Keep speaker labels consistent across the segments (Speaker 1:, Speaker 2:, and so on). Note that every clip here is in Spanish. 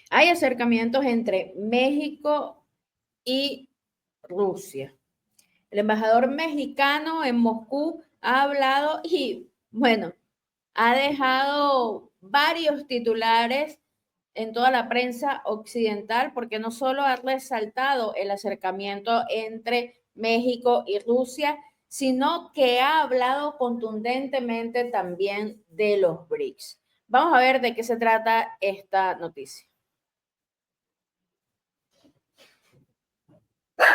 Speaker 1: Hay acercamientos entre México y Rusia. El embajador mexicano en Moscú ha hablado y, bueno, ha dejado varios titulares en toda la prensa occidental porque no solo ha resaltado el acercamiento entre México y Rusia, sino que ha hablado contundentemente también de los BRICS. Vamos a ver de qué se trata esta noticia.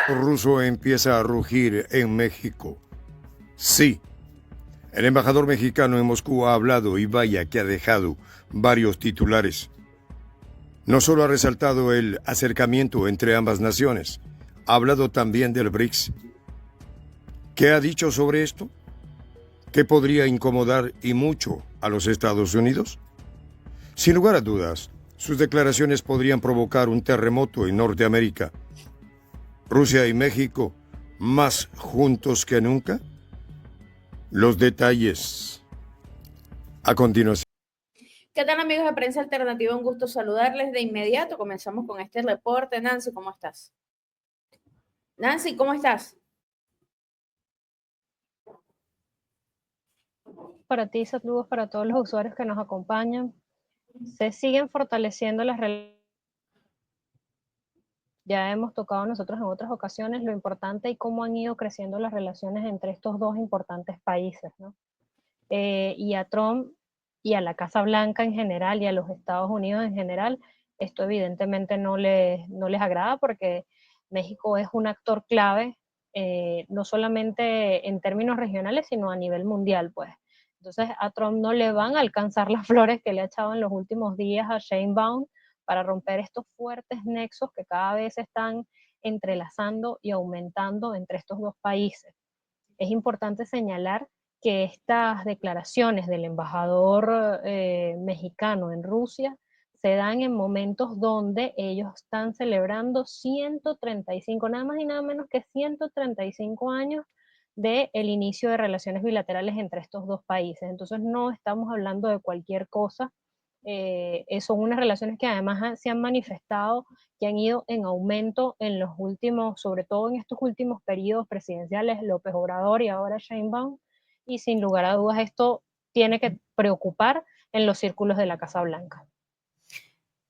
Speaker 2: El ruso empieza a rugir en México. Sí, el embajador mexicano en Moscú ha hablado y vaya que ha dejado varios titulares. No solo ha resaltado el acercamiento entre ambas naciones, ha hablado también del BRICS. ¿Qué ha dicho sobre esto? ¿Qué podría incomodar y mucho a los Estados Unidos? Sin lugar a dudas, sus declaraciones podrían provocar un terremoto en Norteamérica. Rusia y México, más juntos que nunca. Los detalles a continuación.
Speaker 1: ¿Qué tal, amigos de Prensa Alternativa? Un gusto saludarles de inmediato. Comenzamos con este reporte. Nancy, ¿cómo estás? Nancy, ¿cómo estás?
Speaker 3: Para ti, saludos para todos los usuarios que nos acompañan. Se siguen fortaleciendo las relaciones. Ya hemos tocado nosotros en otras ocasiones lo importante y cómo han ido creciendo las relaciones entre estos dos importantes países, ¿no? Y a Trump y a la Casa Blanca en general y a los Estados Unidos en general, esto evidentemente no les agrada porque México es un actor clave, no solamente en términos regionales, sino a nivel mundial, pues. Entonces a Trump no le van a alcanzar las flores que le ha echado en los últimos días a Sheinbaum para romper estos fuertes nexos que cada vez se están entrelazando y aumentando entre estos dos países. Es importante señalar que estas declaraciones del embajador mexicano en Rusia se dan en momentos donde ellos están celebrando 135, nada más y nada menos que 135 años del inicio de relaciones bilaterales entre estos dos países. Entonces no estamos hablando de cualquier cosa. Son unas relaciones que además se han manifestado, que han ido en aumento en los últimos, sobre todo en estos últimos periodos presidenciales, López Obrador y ahora Sheinbaum, y sin lugar a dudas esto tiene que preocupar en los círculos de la Casa Blanca.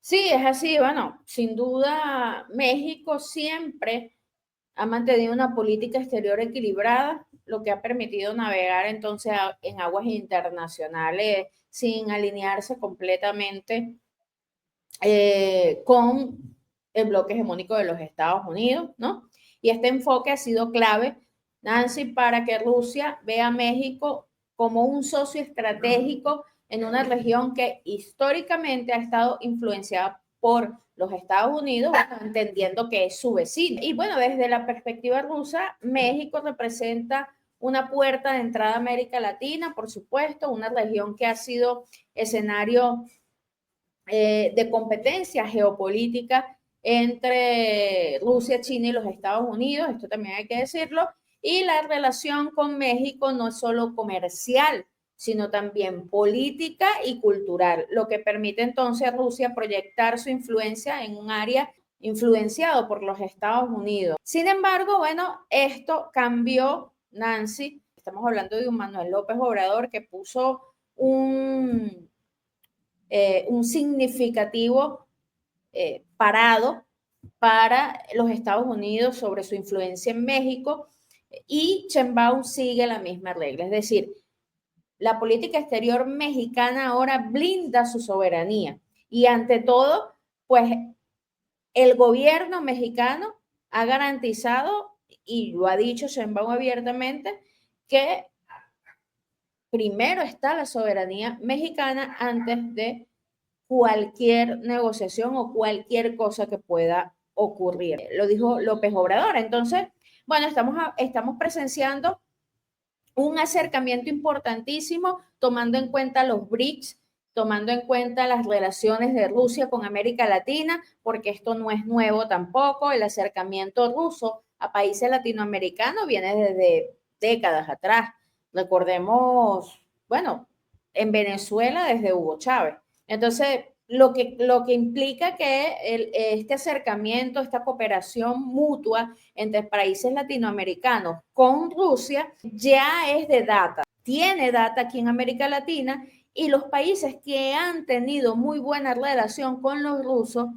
Speaker 1: Sí, es así. Bueno, sin duda, México siempre ha mantenido una política exterior equilibrada, lo que ha permitido navegar entonces en aguas internacionales sin alinearse completamente con el bloque hegemónico de los Estados Unidos, ¿no? Y este enfoque ha sido clave, Nancy, para que Rusia vea a México como un socio estratégico en una región que históricamente ha estado influenciada por los Estados Unidos, entendiendo que es su vecino. Y bueno, desde la perspectiva rusa, México representa una puerta de entrada a América Latina, por supuesto, una región que ha sido escenario de competencia geopolítica entre Rusia, China y los Estados Unidos, esto también hay que decirlo, y la relación con México no es solo comercial, sino también política y cultural, lo que permite entonces a Rusia proyectar su influencia en un área influenciado por los Estados Unidos. Sin embargo, bueno, esto cambió, Nancy, estamos hablando de un Manuel López Obrador que puso un significativo parado para los Estados Unidos sobre su influencia en México, y Sheinbaum sigue la misma regla, es decir, la política exterior mexicana ahora blinda su soberanía y ante todo, pues el gobierno mexicano ha garantizado, y lo ha dicho Sheinbaum abiertamente, que primero está la soberanía mexicana antes de cualquier negociación o cualquier cosa que pueda ocurrir. Lo dijo López Obrador. Entonces, bueno, estamos presenciando un acercamiento importantísimo, tomando en cuenta los BRICS, tomando en cuenta las relaciones de Rusia con América Latina, porque esto no es nuevo tampoco. El acercamiento ruso a países latinoamericanos viene desde décadas atrás. Recordemos, bueno, en Venezuela desde Hugo Chávez. Entonces, lo que implica que este acercamiento, esta cooperación mutua entre países latinoamericanos con Rusia ya es de data, tiene data aquí en América Latina, y los países que han tenido muy buena relación con los rusos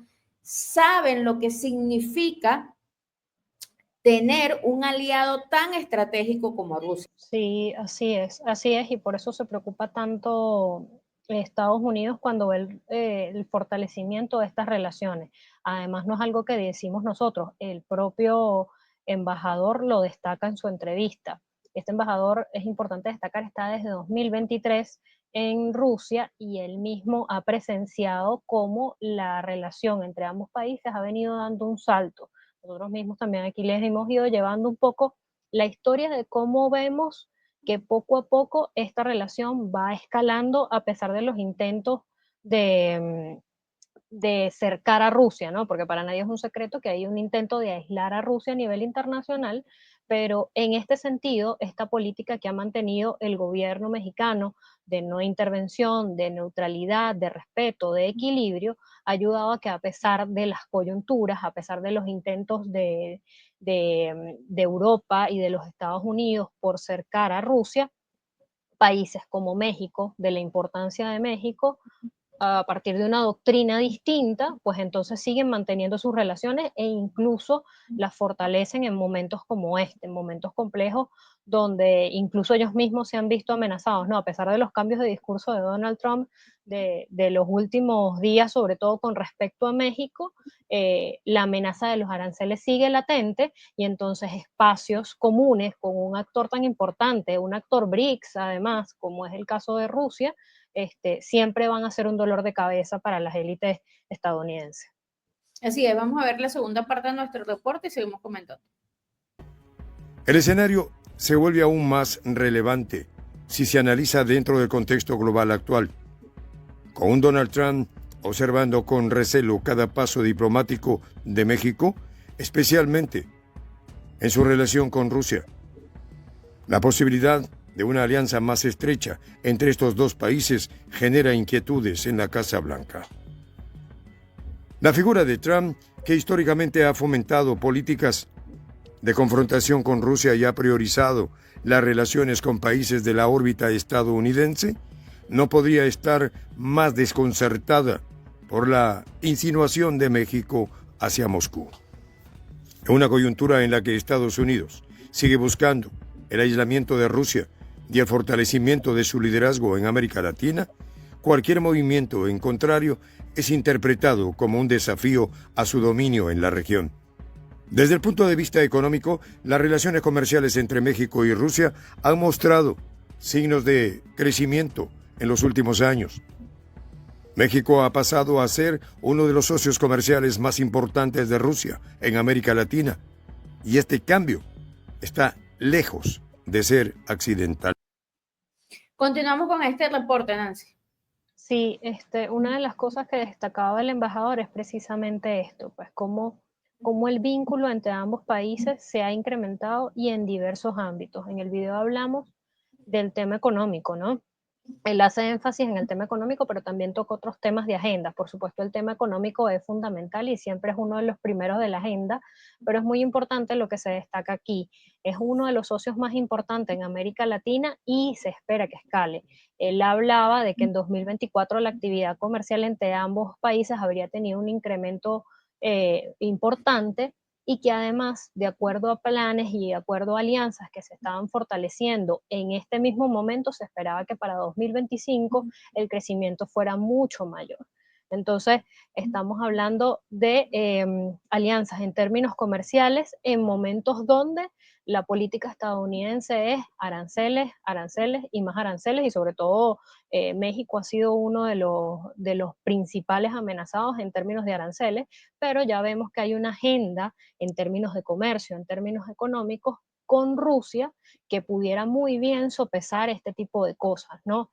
Speaker 1: saben lo que significa tener un aliado tan estratégico como Rusia.
Speaker 3: Sí, así es, y por eso se preocupa tanto Estados Unidos cuando ve el fortalecimiento de estas relaciones. Además, no es algo que decimos nosotros, el propio embajador lo destaca en su entrevista. Este embajador, es importante destacar, está desde 2023 en Rusia y él mismo ha presenciado cómo la relación entre ambos países ha venido dando un salto. Nosotros mismos también aquí les hemos ido llevando un poco la historia de cómo vemos que poco a poco esta relación va escalando a pesar de los intentos de, de cercar a Rusia, ¿no? Porque para nadie es un secreto que hay un intento de aislar a Rusia a nivel internacional, pero en este sentido, esta política que ha mantenido el gobierno mexicano de no intervención, de neutralidad, de respeto, de equilibrio, ha ayudado a que a pesar de las coyunturas, a pesar de los intentos de Europa y de los Estados Unidos por cercar a Rusia, países como México, de la importancia de México, a partir de una doctrina distinta, pues entonces siguen manteniendo sus relaciones e incluso las fortalecen en momentos como este, en momentos complejos donde incluso ellos mismos se han visto amenazados, ¿no? A pesar de los cambios de discurso de Donald Trump de los últimos días, sobre todo con respecto a México, la amenaza de los aranceles sigue latente y entonces espacios comunes con un actor tan importante, un actor BRICS además, como es el caso de Rusia, siempre van a ser un dolor de cabeza para las élites estadounidenses.
Speaker 1: Así es, vamos a ver la segunda parte de nuestro reporte y seguimos comentando.
Speaker 2: El escenario se vuelve aún más relevante si se analiza dentro del contexto global actual, con un Donald Trump observando con recelo cada paso diplomático de México, especialmente en su relación con Rusia. La posibilidad de una alianza más estrecha entre estos dos países genera inquietudes en la Casa Blanca. La figura de Trump, que históricamente ha fomentado políticas de confrontación con Rusia y ha priorizado las relaciones con países de la órbita estadounidense, no podría estar más desconcertada por la insinuación de México hacia Moscú. En una coyuntura en la que Estados Unidos sigue buscando el aislamiento de Rusia y el fortalecimiento de su liderazgo en América Latina, cualquier movimiento en contrario es interpretado como un desafío a su dominio en la región. Desde el punto de vista económico, las relaciones comerciales entre México y Rusia han mostrado signos de crecimiento en los últimos años. México ha pasado a ser uno de los socios comerciales más importantes de Rusia en América Latina, y este cambio está lejos de ser accidental.
Speaker 1: Continuamos con este reporte, Nancy.
Speaker 3: Sí, una de las cosas que destacaba el embajador es precisamente esto, pues cómo el vínculo entre ambos países se ha incrementado y en diversos ámbitos. En el video hablamos del tema económico, ¿no? Él hace énfasis en el tema económico, pero también toca otros temas de agenda. Por supuesto, el tema económico es fundamental y siempre es uno de los primeros de la agenda, pero es muy importante lo que se destaca aquí. Es uno de los socios más importantes en América Latina y se espera que escale. Él hablaba de que en 2024 la actividad comercial entre ambos países habría tenido un incremento importante y que además, de acuerdo a planes y de acuerdo a alianzas que se estaban fortaleciendo en este mismo momento, se esperaba que para 2025 el crecimiento fuera mucho mayor. Entonces, estamos hablando de alianzas en términos comerciales en momentos donde la política estadounidense es aranceles, aranceles y más aranceles, y sobre todo México ha sido uno de los principales amenazados en términos de aranceles, pero ya vemos que hay una agenda en términos de comercio, en términos económicos, con Rusia, que pudiera muy bien sopesar este tipo de cosas, ¿no?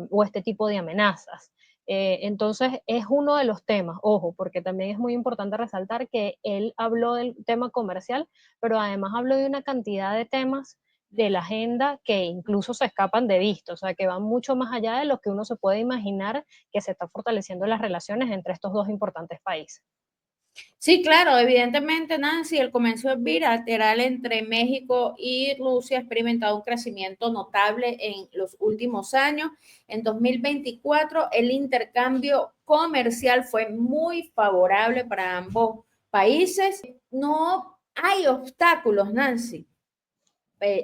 Speaker 3: O este tipo de amenazas. Entonces, es uno de los temas, ojo, porque también es muy importante resaltar que él habló del tema comercial, pero además habló de una cantidad de temas de la agenda que incluso se escapan de vista, o sea, que van mucho más allá de lo que uno se puede imaginar que se está fortaleciendo las relaciones entre estos dos importantes países.
Speaker 1: Sí, claro, evidentemente, Nancy, el comercio bilateral entre México y Rusia ha experimentado un crecimiento notable en los últimos años. En 2024, el intercambio comercial fue muy favorable para ambos países. No hay obstáculos, Nancy,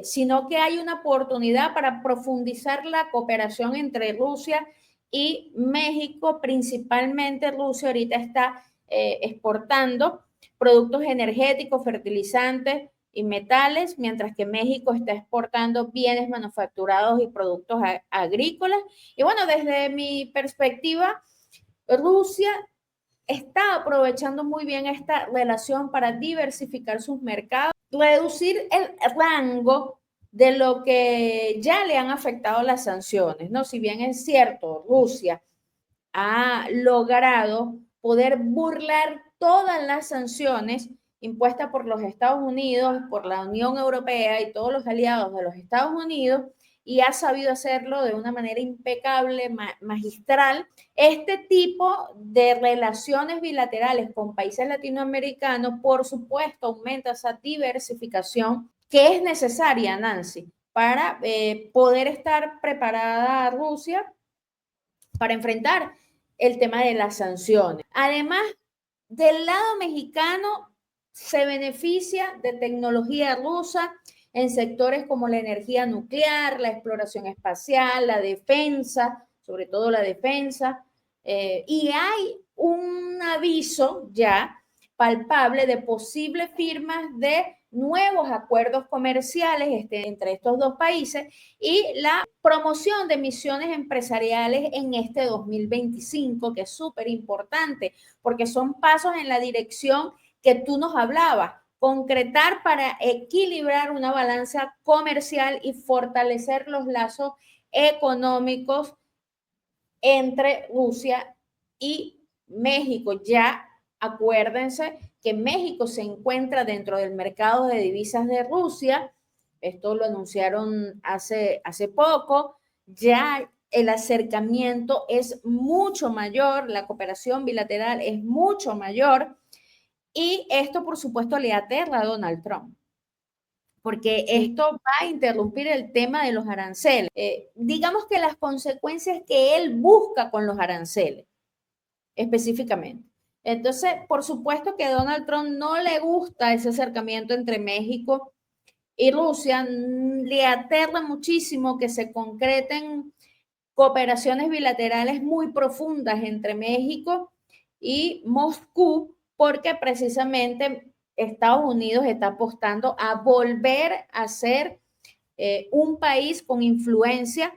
Speaker 1: sino que hay una oportunidad para profundizar la cooperación entre Rusia y México. Principalmente Rusia ahorita está exportando productos energéticos, fertilizantes y metales, mientras que México está exportando bienes manufacturados y productos agrícolas. Y bueno, desde mi perspectiva, Rusia está aprovechando muy bien esta relación para diversificar sus mercados, reducir el rango de lo que ya le han afectado las sanciones, ¿no? Si bien es cierto, Rusia ha logrado poder burlar todas las sanciones impuestas por los Estados Unidos, por la Unión Europea y todos los aliados de los Estados Unidos, y ha sabido hacerlo de una manera impecable, magistral. Este tipo de relaciones bilaterales con países latinoamericanos, por supuesto, aumenta esa diversificación que es necesaria, Nancy, para poder estar preparada Rusia para enfrentar el tema de las sanciones. Además, del lado mexicano se beneficia de tecnología rusa en sectores como la energía nuclear, la exploración espacial, la defensa, sobre todo la defensa, y hay un aviso ya palpable de posibles firmas de nuevos acuerdos comerciales entre estos dos países y la promoción de misiones empresariales en este 2025, que es súper importante, porque son pasos en la dirección que tú nos hablabas, concretar para equilibrar una balanza comercial y fortalecer los lazos económicos entre Rusia y México. Ya acuérdense que México se encuentra dentro del mercado de divisas de Rusia. Esto lo anunciaron hace poco. Ya el acercamiento es mucho mayor, la cooperación bilateral es mucho mayor, y esto, por supuesto, le aterra a Donald Trump, porque esto va a interrumpir el tema de los aranceles. Digamos que las consecuencias que él busca con los aranceles, específicamente. Entonces, por supuesto que a Donald Trump no le gusta ese acercamiento entre México y Rusia, le aterra muchísimo que se concreten cooperaciones bilaterales muy profundas entre México y Moscú, porque precisamente Estados Unidos está apostando a volver a ser un país con influencia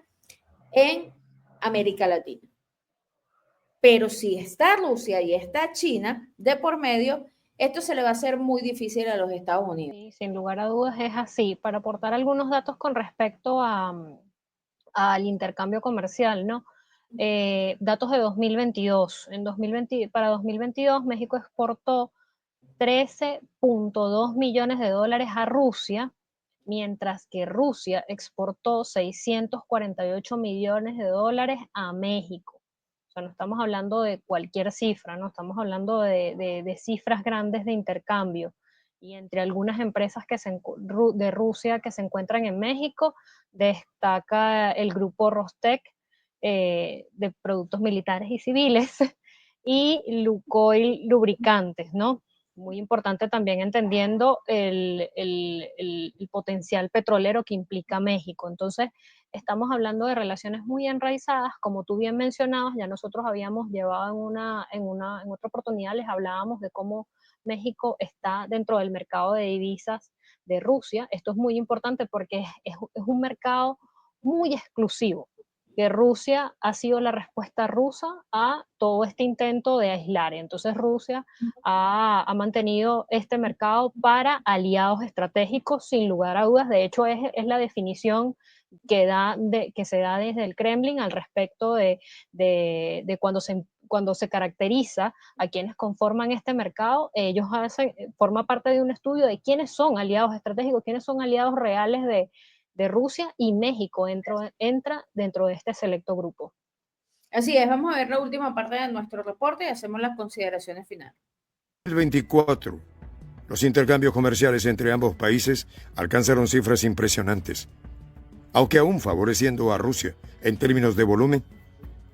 Speaker 1: en América Latina. Pero si está Rusia y está China de por medio, esto se le va a hacer muy difícil a los Estados Unidos.
Speaker 3: Sí, sin lugar a dudas es así. Para aportar algunos datos con respecto al intercambio comercial, ¿no? Datos de 2022. Para 2022, México exportó 13.2 millones de dólares a Rusia, mientras que Rusia exportó 648 millones de dólares a México. O sea, no estamos hablando de cualquier cifra, no estamos hablando de cifras grandes de intercambio. Y entre algunas empresas de Rusia que se encuentran en México, destaca el grupo Rostec, de productos militares y civiles, y Lukoil Lubricantes, ¿no? Muy importante también entendiendo el potencial petrolero que implica México. Entonces, estamos hablando de relaciones muy enraizadas, como tú bien mencionabas, ya nosotros habíamos llevado en otra oportunidad, les hablábamos de cómo México está dentro del mercado de divisas de Rusia. Esto es muy importante porque es un mercado muy exclusivo, que Rusia ha sido la respuesta rusa a todo este intento de aislar. Entonces Rusia ha mantenido este mercado para aliados estratégicos, sin lugar a dudas. De hecho, es la definición que se da desde el Kremlin al respecto de cuando se caracteriza a quienes conforman este mercado. Ellos forma parte de un estudio de quiénes son aliados estratégicos, quiénes son aliados reales de Rusia, y México entra dentro de este selecto grupo.
Speaker 1: Así es, vamos a ver la última parte de nuestro reporte y hacemos las consideraciones finales.
Speaker 2: En el 24, los intercambios comerciales entre ambos países alcanzaron cifras impresionantes. Aunque aún favoreciendo a Rusia en términos de volumen,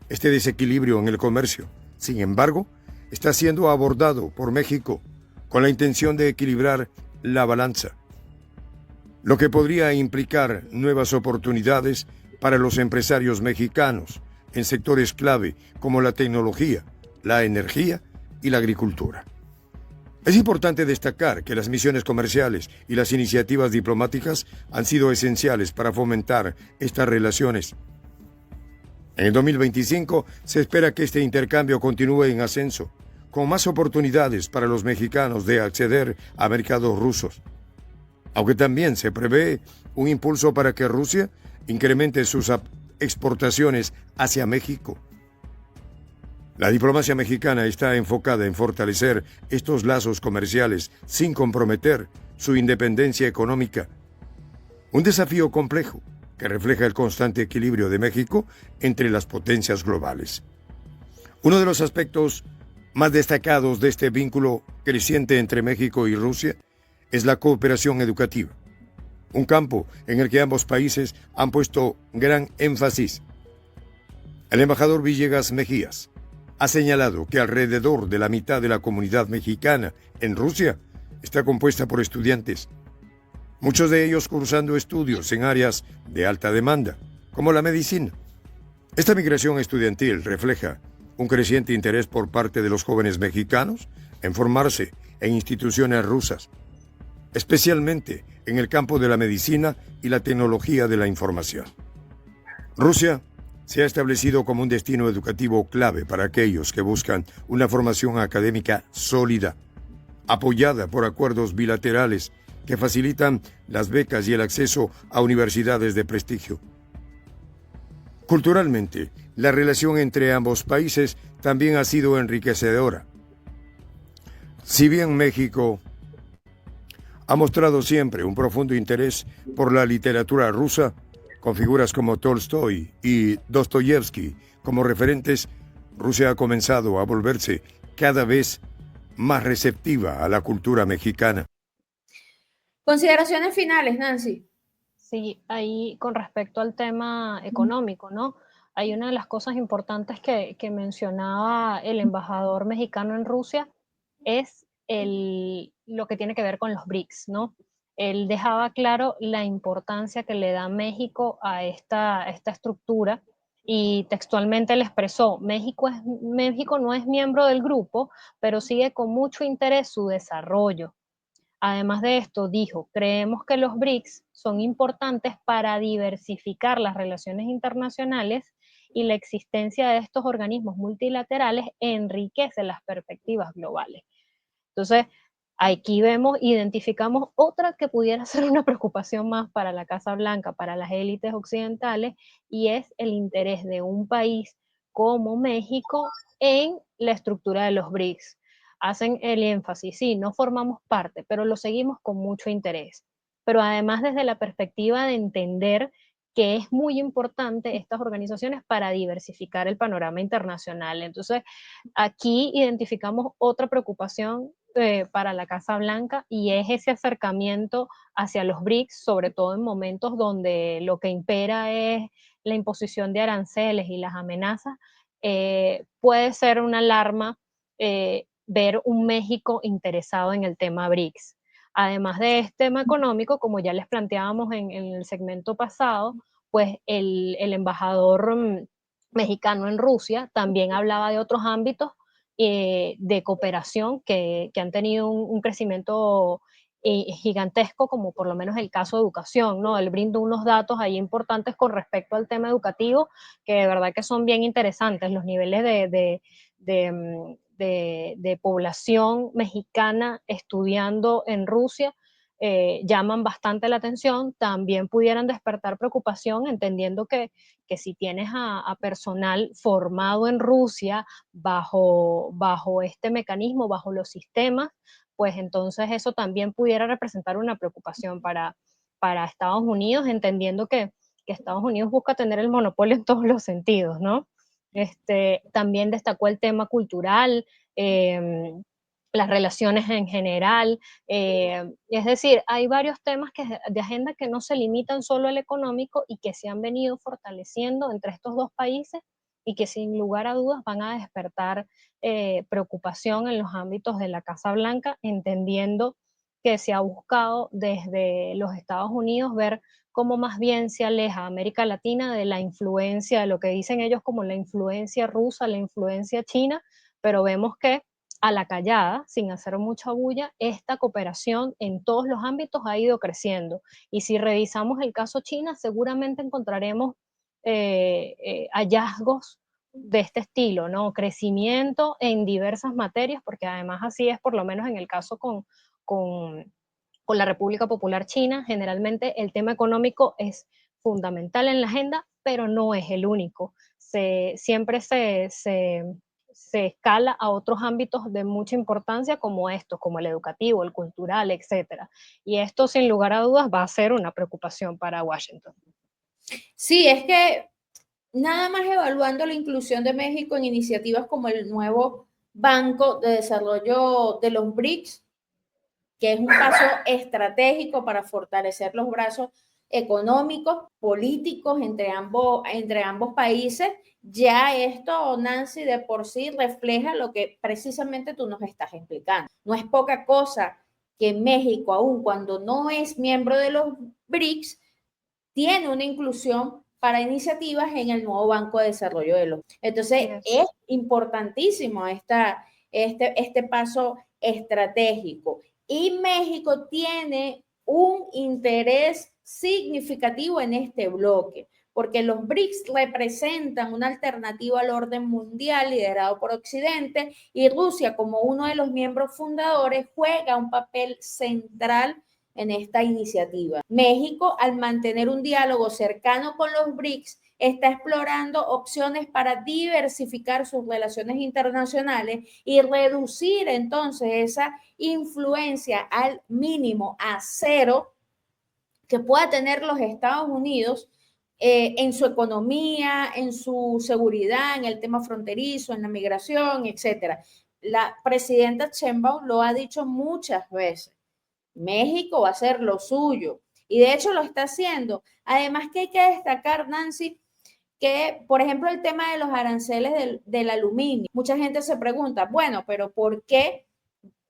Speaker 2: este desequilibrio en el comercio, sin embargo, está siendo abordado por México con la intención de equilibrar la balanza, lo que podría implicar nuevas oportunidades para los empresarios mexicanos en sectores clave como la tecnología, la energía y la agricultura. Es importante destacar que las misiones comerciales y las iniciativas diplomáticas han sido esenciales para fomentar estas relaciones. En el 2025 se espera que este intercambio continúe en ascenso, con más oportunidades para los mexicanos de acceder a mercados rusos. Aunque también se prevé un impulso para que Rusia incremente sus exportaciones hacia México. La diplomacia mexicana está enfocada en fortalecer estos lazos comerciales sin comprometer su independencia económica. Un desafío complejo que refleja el constante equilibrio de México entre las potencias globales. Uno de los aspectos más destacados de este vínculo creciente entre México y Rusia es la cooperación educativa, un campo en el que ambos países han puesto gran énfasis. El embajador Villegas Mejías ha señalado que alrededor de la mitad de la comunidad mexicana en Rusia está compuesta por estudiantes, muchos de ellos cursando estudios en áreas de alta demanda, como la medicina. Esta migración estudiantil refleja un creciente interés por parte de los jóvenes mexicanos en formarse en instituciones rusas, especialmente en el campo de la medicina y la tecnología de la información. Rusia se ha establecido como un destino educativo clave para aquellos que buscan una formación académica sólida, apoyada por acuerdos bilaterales que facilitan las becas y el acceso a universidades de prestigio. Culturalmente, la relación entre ambos países también ha sido enriquecedora. Si bien México ha mostrado siempre un profundo interés por la literatura rusa, con figuras como Tolstoy y Dostoyevsky como referentes, Rusia ha comenzado a volverse cada vez más receptiva a la cultura mexicana.
Speaker 1: Consideraciones finales, Nancy.
Speaker 3: Sí, ahí con respecto al tema económico, ¿no? Hay una de las cosas importantes que mencionaba el embajador mexicano en Rusia, es lo que tiene que ver con los BRICS, ¿no? Él dejaba claro la importancia que le da México a esta estructura, y textualmente le expresó: México no es miembro del grupo, pero sigue con mucho interés su desarrollo. Además de esto, dijo: creemos que los BRICS son importantes para diversificar las relaciones internacionales, y la existencia de estos organismos multilaterales enriquece las perspectivas globales. Entonces, aquí identificamos otra que pudiera ser una preocupación más para la Casa Blanca, para las élites occidentales, y es el interés de un país como México en la estructura de los BRICS. Hacen el énfasis: sí, no formamos parte, pero lo seguimos con mucho interés. Pero además, desde la perspectiva de entender que es muy importante estas organizaciones para diversificar el panorama internacional. Entonces, aquí identificamos otra preocupación para la Casa Blanca, y es ese acercamiento hacia los BRICS, sobre todo en momentos donde lo que impera es la imposición de aranceles y las amenazas. Puede ser una alarma ver un México interesado en el tema BRICS. Además de este tema económico, como ya les planteábamos en el segmento pasado, pues el embajador mexicano en Rusia también hablaba de otros ámbitos de cooperación que han tenido un crecimiento gigantesco, como por lo menos el caso de educación, ¿no? Él brindó unos datos ahí importantes con respecto al tema educativo, que de verdad que son bien interesantes. Los niveles de población mexicana estudiando en Rusia llaman bastante la atención. También pudieran despertar preocupación, entendiendo que si tienes a personal formado en Rusia bajo este mecanismo, bajo los sistemas, pues entonces eso también pudiera representar una preocupación para Estados Unidos, entendiendo que Estados Unidos busca tener el monopolio en todos los sentidos, ¿no? También destacó el tema cultural, las relaciones en general, es decir, hay varios temas de agenda que no se limitan solo al económico y que se han venido fortaleciendo entre estos dos países y que sin lugar a dudas van a despertar preocupación en los ámbitos de la Casa Blanca, entendiendo que se ha buscado desde los Estados Unidos ver cómo más bien se aleja América Latina de la influencia, de lo que dicen ellos como la influencia rusa, la influencia china, pero vemos que a la callada, sin hacer mucha bulla, esta cooperación en todos los ámbitos ha ido creciendo. Y si revisamos el caso China, seguramente encontraremos hallazgos de este estilo, ¿no? Crecimiento en diversas materias, porque además así es, por lo menos en el caso con la República Popular China, generalmente el tema económico es fundamental en la agenda, pero no es el único. Siempre se escala a otros ámbitos de mucha importancia como estos, como el educativo, el cultural, etcétera. Y esto, sin lugar a dudas, va a ser una preocupación para Washington.
Speaker 1: Sí, es que nada más evaluando la inclusión de México en iniciativas como el nuevo Banco de Desarrollo de los BRICS, que es un paso estratégico para fortalecer los brazos económicos, políticos entre ambos países, ya esto, Nancy, de por sí refleja lo que precisamente tú nos estás explicando. No es poca cosa que México, aun cuando no es miembro de los BRICS, tiene una inclusión para iniciativas en el nuevo Banco de Desarrollo de los. Entonces, es importantísimo este paso estratégico. Y México tiene un interés significativo en este bloque, porque los BRICS representan una alternativa al orden mundial liderado por Occidente, y Rusia, como uno de los miembros fundadores, juega un papel central en esta iniciativa. México, al mantener un diálogo cercano con los BRICS, está explorando opciones para diversificar sus relaciones internacionales y reducir entonces esa influencia al mínimo, a cero, que pueda tener los Estados Unidos en su economía, en su seguridad, en el tema fronterizo, en la migración, etcétera. La presidenta Sheinbaum lo ha dicho muchas veces. México va a hacer lo suyo y de hecho lo está haciendo. Además que hay que destacar, Nancy, que por ejemplo el tema de los aranceles del aluminio. Mucha gente se pregunta, bueno, pero ¿por qué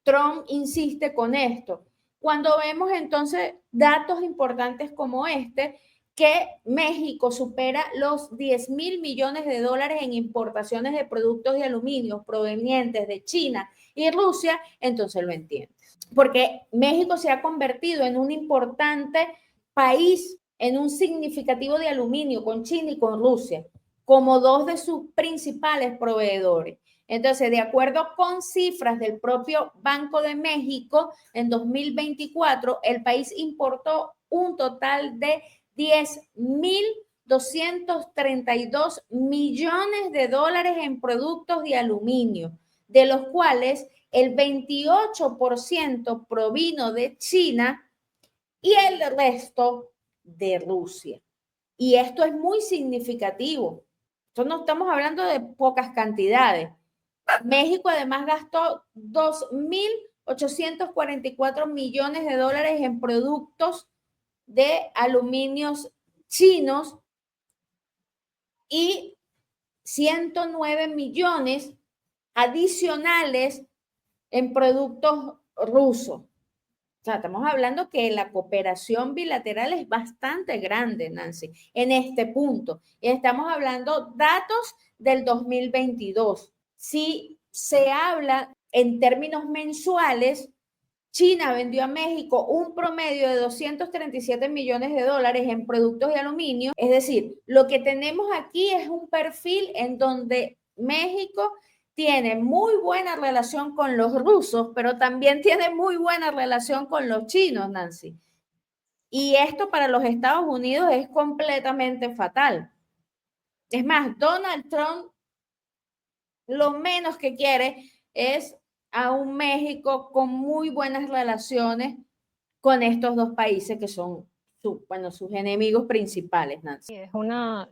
Speaker 1: Trump insiste con esto? Cuando vemos entonces datos importantes como este, que México supera los 10,000 millones de dólares en importaciones de productos de aluminio provenientes de China y Rusia, entonces lo entiende. Porque México se ha convertido en un importante país, en un significativo de aluminio con China y con Rusia, como dos de sus principales proveedores. Entonces, de acuerdo con cifras del propio Banco de México, en 2024 el país importó un total de 10,232 millones de dólares en productos de aluminio, de los cuales el 28% provino de China y el resto de Rusia. Y esto es muy significativo. Entonces no estamos hablando de pocas cantidades. México además gastó 2,844 millones de dólares en productos de aluminios chinos y 109 millones adicionales en productos rusos. O sea, estamos hablando que la cooperación bilateral es bastante grande, Nancy, en este punto. Y estamos hablando datos del 2022. Si se habla en términos mensuales, China vendió a México un promedio de 237 millones de dólares en productos de aluminio. Es decir, lo que tenemos aquí es un perfil en donde México tiene muy buena relación con los rusos, pero también tiene muy buena relación con los chinos, Nancy. Y esto para los Estados Unidos es completamente fatal. Es más, Donald Trump lo menos que quiere es a un México con muy buenas relaciones con estos dos países que son sus enemigos principales, Nancy.
Speaker 3: Es una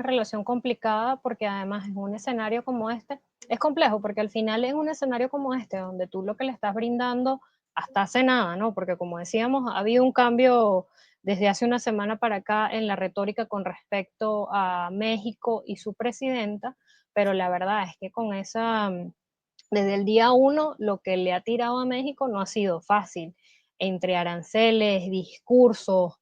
Speaker 3: relación complicada porque además en un escenario como este, es complejo porque al final en un escenario como este, donde tú lo que le estás brindando hasta hace nada, ¿no? Porque como decíamos, ha habido un cambio desde hace una semana para acá en la retórica con respecto a México y su presidenta, pero la verdad es que con esa, desde el día uno, lo que le ha tirado a México no ha sido fácil, entre aranceles, discursos,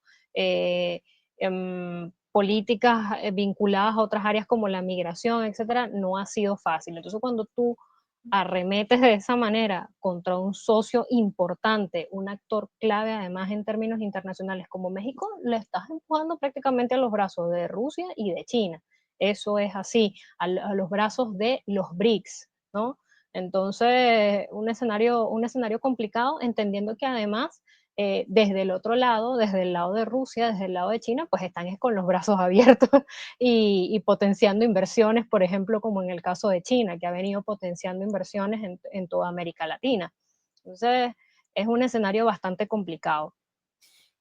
Speaker 3: políticas vinculadas a otras áreas como la migración, etcétera, no ha sido fácil. Entonces, cuando tú arremetes de esa manera contra un socio importante, un actor clave además en términos internacionales como México, le estás empujando prácticamente a los brazos de Rusia y de China. Eso es así, a los brazos de los BRICS, ¿no? Entonces, un escenario complicado, entendiendo que además, desde el otro lado, desde el lado de Rusia, desde el lado de China, pues están con los brazos abiertos y potenciando inversiones, por ejemplo, como en el caso de China, que ha venido potenciando inversiones en toda América Latina. Entonces, es un escenario bastante complicado.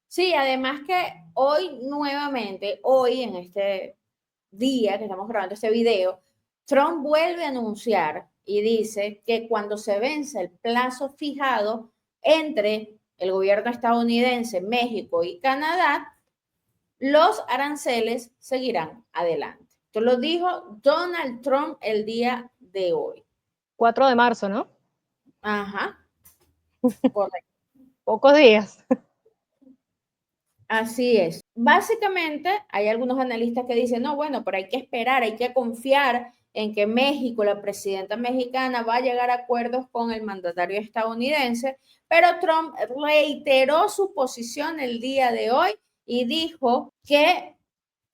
Speaker 1: Sí, además que hoy nuevamente, hoy en este día que estamos grabando este video, Trump vuelve a anunciar y dice que cuando se vence el plazo fijado entre el gobierno estadounidense, México y Canadá, los aranceles seguirán adelante. Esto lo dijo Donald Trump el día de hoy.
Speaker 3: 4 de marzo, ¿no?
Speaker 1: Ajá, correcto.
Speaker 3: Pocos días.
Speaker 1: Así es. Básicamente, hay algunos analistas que dicen, no, bueno, pero hay que esperar, hay que confiar en que México, la presidenta mexicana, va a llegar a acuerdos con el mandatario estadounidense, pero Trump reiteró su posición el día de hoy y dijo que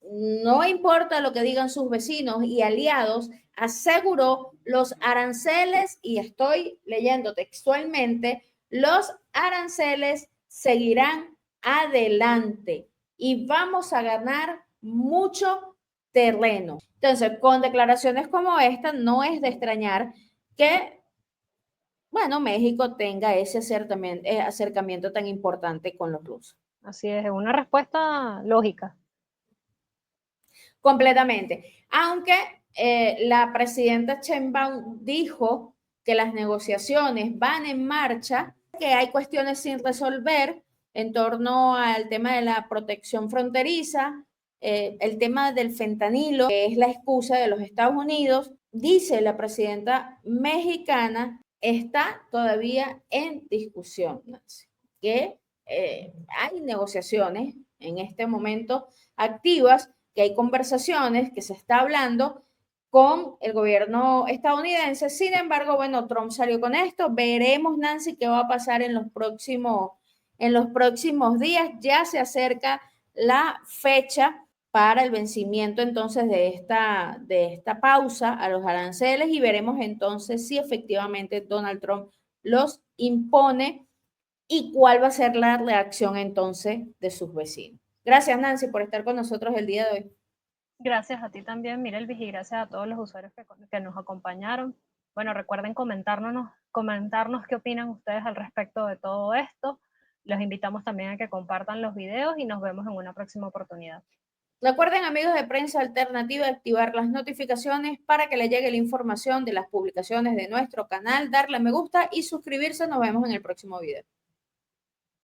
Speaker 1: no importa lo que digan sus vecinos y aliados, aseguró los aranceles, y estoy leyendo textualmente, los aranceles seguirán adelante y vamos a ganar mucho terreno. Entonces, con declaraciones como esta, no es de extrañar que, bueno, México tenga ese acercamiento tan importante con los rusos.
Speaker 3: Así es una respuesta lógica.
Speaker 1: Completamente. Aunque la presidenta Sheinbaum dijo que las negociaciones van en marcha, que hay cuestiones sin resolver en torno al tema de la protección fronteriza, el tema del fentanilo, que es la excusa de los Estados Unidos, dice la presidenta mexicana, está todavía en discusión, Nancy, que hay negociaciones en este momento activas, que hay conversaciones, que se está hablando con el gobierno estadounidense. Sin embargo, bueno, Trump salió con esto. Veremos, Nancy, qué va a pasar en los próximos días. Ya se acerca la fecha para el vencimiento entonces de esta pausa a los aranceles y veremos entonces si efectivamente Donald Trump los impone y cuál va a ser la reacción entonces de sus vecinos. Gracias, Nancy, por estar con nosotros el día de hoy.
Speaker 3: Gracias a ti también, Mirelvis, y gracias a todos los usuarios que nos acompañaron. Bueno, recuerden comentarnos qué opinan ustedes al respecto de todo esto. Los invitamos también a que compartan los videos y nos vemos en una próxima oportunidad.
Speaker 1: Recuerden, amigos de Prensa Alternativa, activar las notificaciones para que les llegue la información de las publicaciones de nuestro canal, darle a me gusta y suscribirse. Nos vemos en el próximo video.